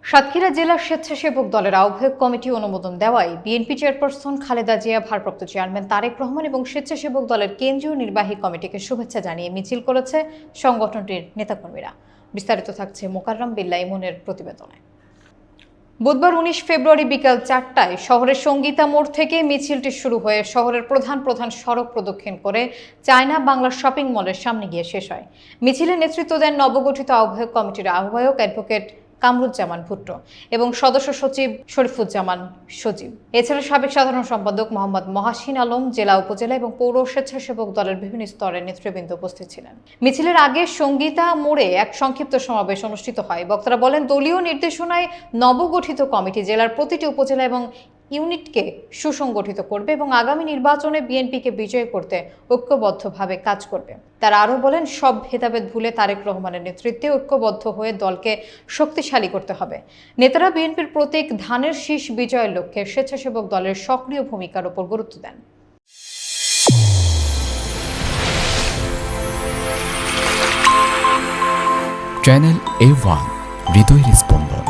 সাতক্ষীরা জেলা স্বেচ্ছাসেবক দলের আহ্বায়ক কমিটি অনুমোদন দেওয়ায় বিএনপি চেয়ারপারসন খালেদা জিয়া, ভারপ্রাপ্ত চেয়ারম্যান তারেক রহমান এবং স্বেচ্ছাসেবক দলের কেন্দ্রীয় নির্বাহী কমিটিকে শুভেচ্ছা জানিয়ে মিছিল করেছে সংগঠনটির নেতাকর্মীরা। বিস্তারিত থাকছে মোকাররম বিল্লাহ ইমনের প্রতিবেদনে। বুধবার 19 ফেব্রুয়ারি বিকাল 4টায় শহরের সঙ্গীতা মোড় থেকে মিছিলটি শুরু হয়ে শহরের প্রধান সড়ক প্রদক্ষিণ করে চায়না বাংলা শপিং মলের সামনে গিয়ে শেষ হয়। মিছিলে নেতৃত্ব দেন নবগঠিত আহ্বায়ক কমিটির আহ্বায়ক অ্যাডভোকেট কামরুজ্জামান ভুট্টো এবং সদস্য সচিব শরীফুজ্জামান সজীব। এছাড়া সাবেক সাধারণ সম্পাদক মোহাম্মদ মহাসিন আলম, জেলা, উপজেলা এবং পৌর স্বেচ্ছাসেবক দলের বিভিন্ন স্তরের নেতৃবৃন্দ উপস্থিত ছিলেন। মিছিলের আগে সঙ্গীতা মোড়ে এক সংক্ষিপ্ত সমাবেশ অনুষ্ঠিত হয়। বক্তারা বলেন, দলীয় নির্দেশনায় নবগঠিত কমিটি জেলার প্রতিটি উপজেলা এবং ইউনিটকে সুসংগঠিত করবে এবং আগামী নির্বাচনে বিএনপিকে বিজয় করতে ঐক্যবদ্ধভাবে কাজ করবে। তারা আরও বলেন, সব ভেদাভেদ ভুলে তারেক রহমানের নেতৃত্বে ঐক্যবদ্ধ হয়ে দলকে শক্তিশালী করতে হবে। নেতারা বিএনপির প্রতীক ধানের শীষ বিজয়ের লক্ষ্যে স্বেচ্ছাসেবক দলের সক্রিয় ভূমিকার উপর গুরুত্ব দেন। চ্যানেল A1 হৃদয়ের স্পন্দন।